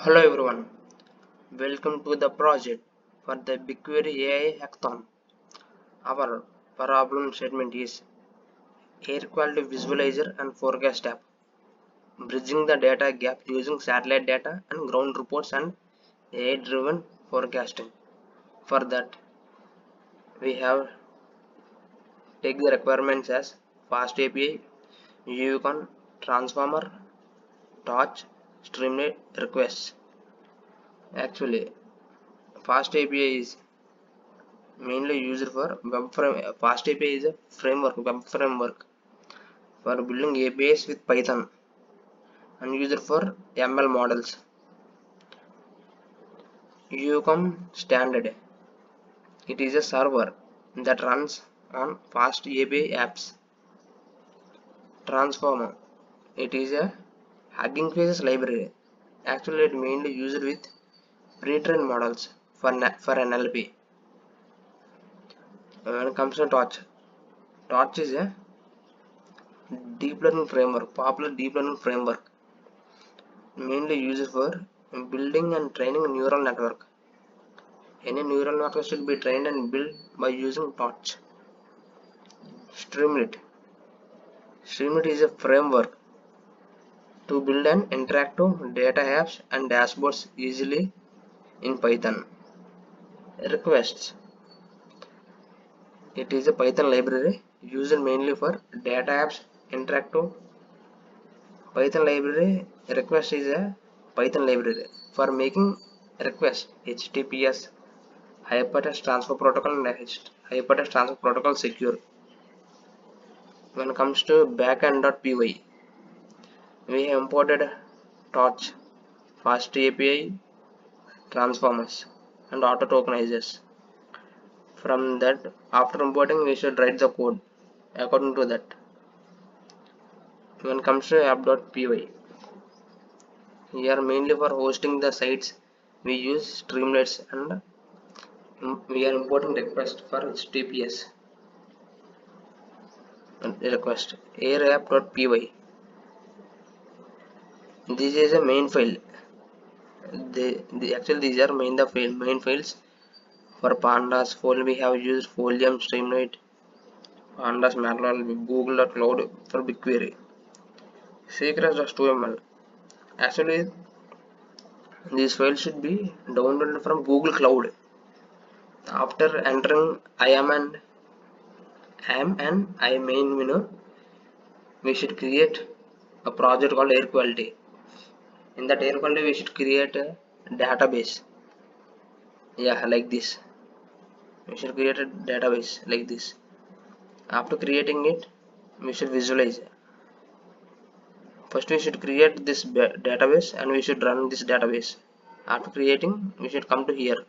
Hello everyone, welcome to the project for the BigQuery AI Hackathon. Our problem statement is Air Quality Visualizer and Forecast app, bridging the data gap using satellite data and ground reports and AI-driven forecasting. For that, we have take the requirements as Fast API, Yukon, Transformer, Torch, Streamlit requests. Actually, Fast API is mainly used for web frame. Fast API is a web framework for building APIs with Python and used for ML models. Ucom standard. It is a server that runs on Fast API apps. Transformer. It is a Hugging Faces library. Actually, it mainly used with pre-trained models for NLP. When it comes to Torch, Torch is a deep learning framework, popular deep learning framework, mainly used for building and training a neural network. Any neural network should be trained and built by using Torch. Streamlit. Streamlit is a framework to build an interactive data apps and dashboards easily in Python. Requests. It is a Python library used mainly for data apps interactive. Python library request is a Python library for making requests HTTPS hypertext transfer protocol and hypertext transfer protocol secure. When it comes to backend.py, we have imported Torch, Fast API, transformers, and auto tokenizers. From that, after importing, we should write the code according to that. When it comes to app.py, here mainly for hosting the sites, we use Streamlits and we are importing request for HTTPS request. Air.py. This is a main file. Actually these are main files for Pandas. Folium we have used Folium, Streamlit, Pandas, Matplotlib, Google Cloud for BigQuery. Secrets.html. Actually, this file should be downloaded from Google Cloud. After entering I main menu, we should create a project called Air Quality. In that Air Quality, we should create a database. Yeah, like this. We should create a database like this. After creating it, we should visualize. First, we should create this database and we should run this database. After creating, we should come to here,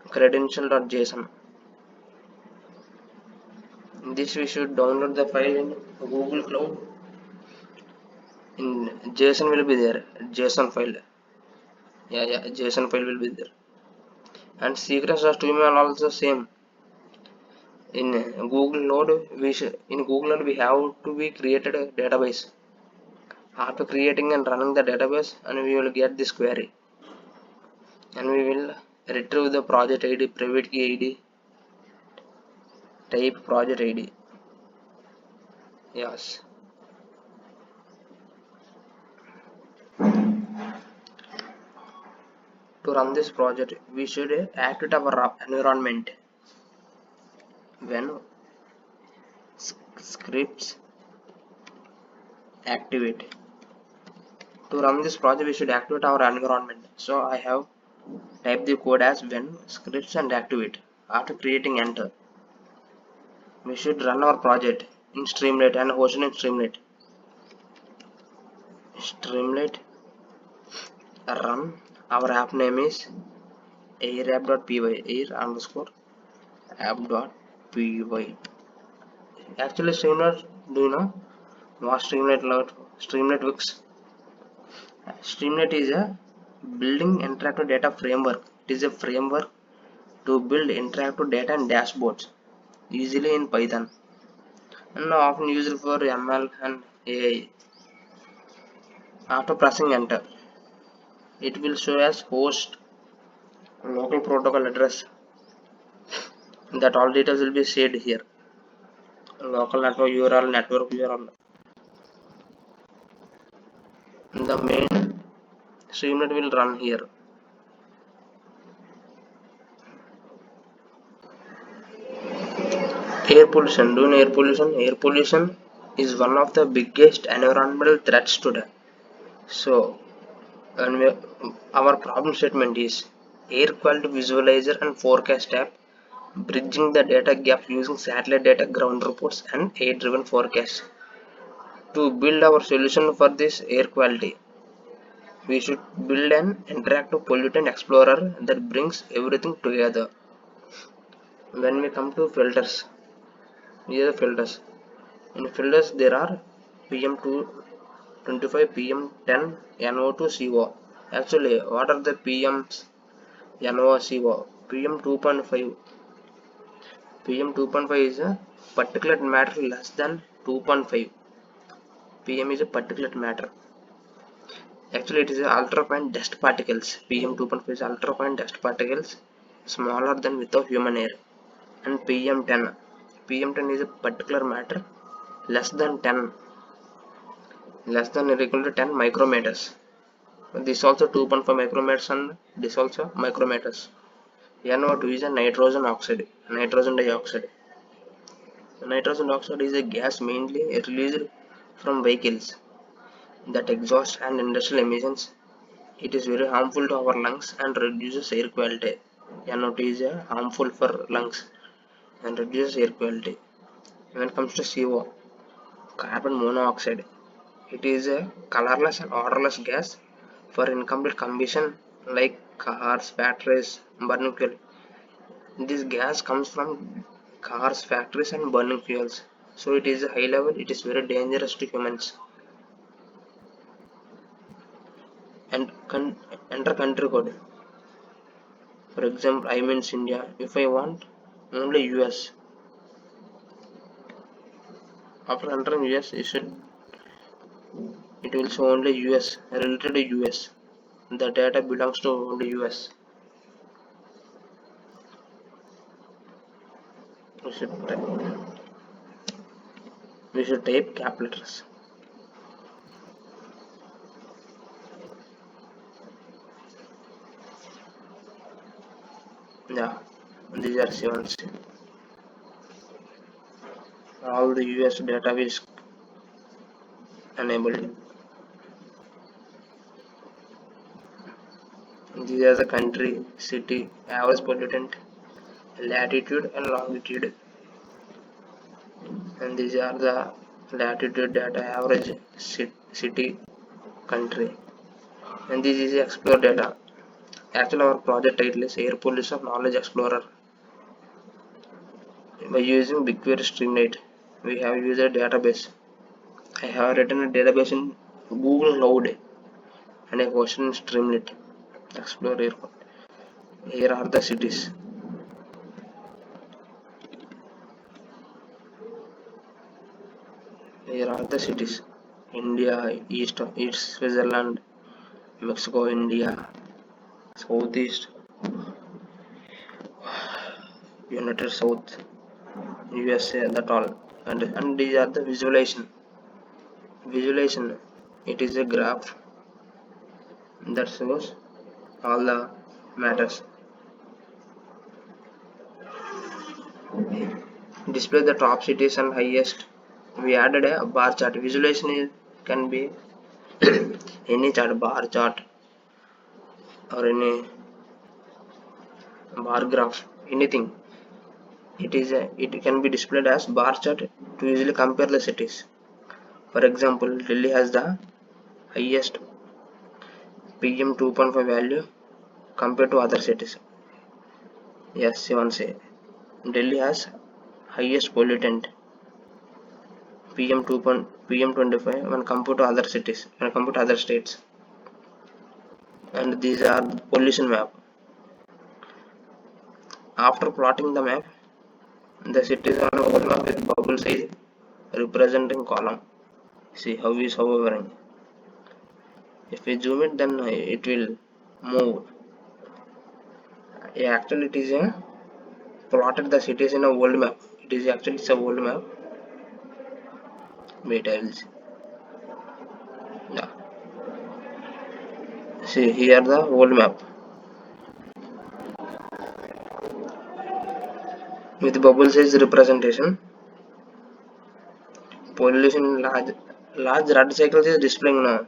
credential.json. This we should download the file in Google Cloud. In JSON will be there, JSON file. Yeah, JSON file will be there. And secrets.html also same. In Google Node, we have to be created a database. After creating and running the database, and we will get this query, and we will retrieve the project ID, private key ID, type project ID. Yes. To run this project, we should activate our environment. When scripts activate, to run this project, we should activate our environment. So I have typed the code as when scripts and activate. After creating enter, we should run our project in Streamlit and hosted in Streamlit. Streamlit run. Our app name is airapp.py, air_app.py. Actually, Streamlit, do you know what Streamlit works? Streamlit is a building interactive data framework. It is a framework to build interactive data and dashboards easily in Python and often used for ML and AI. After pressing enter, it will show as host local protocol address. That all details will be saved here. Local network URL, network URL. The main Streamlit will run here. Air pollution. Do you know air pollution? Air pollution is one of the biggest environmental threats today. So, and our problem statement is air quality visualizer and forecast app, bridging the data gap using satellite data, ground reports, and AI-driven forecasts. To build our solution for this air quality, we should build an interactive pollutant explorer that brings everything together. When we come to filters, here are the filters. In filters, there are PM225, PM10, NO2, CO. Actually, what are the PMs, NO, CO? PM2.5. PM2.5 is a particulate matter less than 2.5. PM is a particulate matter. Actually, it is ultrafine dust particles. PM2.5 is ultrafine dust particles smaller than without human air. And PM10. PM10 is a particular matter less than 10, less than or equal to 10 micrometers. This also 2.5 micrometers and this also micrometers. NO2 is a nitrogen oxide, nitrogen dioxide. Nitrogen dioxide is a gas mainly released from vehicles that exhaust and industrial emissions. It is very harmful to our lungs and reduces air quality. NO2 is harmful for lungs and reduces air quality. When it comes to CO, carbon monoxide, it is a colorless and odorless gas for incomplete combustion like cars, factories, burning fuel. This gas comes from cars, factories and burning fuels. So it is a high level, it is very dangerous to humans. And enter country code. For example, I means India. If I want only US, after entering US, it will show only US, related to US. The data belongs to only US. We should type cap letters. Yeah, these are sevens. All the US data is enabled. These are the country, city, average pollutant, latitude and longitude. And these are the latitude data, average city, country. And this is explore data. Actually, our project title is Air Pollution Knowledge Explorer. By using BigQuery Streamlit, we have used a database. I have written a database in Google Cloud and a version in Streamlit. Explore air. Here are the cities. Here are the cities. India, East, Switzerland, Mexico, India, Southeast, United South, USA, that all. And these are the visualization. Visualization. It is a graph that shows all the matters. Display the top cities and highest. We added a bar chart. Visualization can be any chart, bar chart or any bar graph, anything. It can be displayed as bar chart to easily compare the cities. For example, Delhi has the highest PM 2.5 value compared to other cities. Yes, you want to say Delhi has highest pollutant PM 2. PM 25 when compared to other cities, when compared to other states. And these are the pollution map. After plotting the map, the cities are overlapped with bubble size representing column. See how is hovering. If we zoom it, then it will move. Yeah, actually it is a plotted the cities in a world map. It is actually it's a world map. Wait, I will see. Yeah. See here the world map with bubble size representation. Pollution large red cycles is displaying now.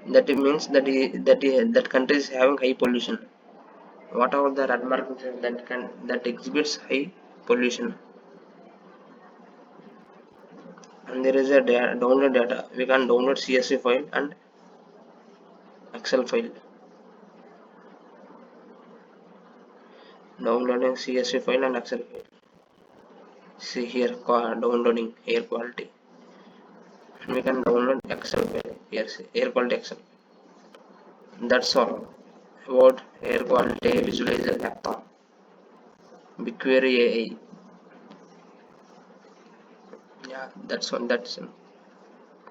That it means that that country is having high pollution. Whatever the red mark is that exhibits high pollution. And there is a download data. We can download CSV file and Excel file. Downloading CSV file and Excel file. See here downloading air quality. And we can download Excel file. Here see air quality Excel. That's all about air quality visualizer hackathon. BigQuery AI. Yeah, that's one. That's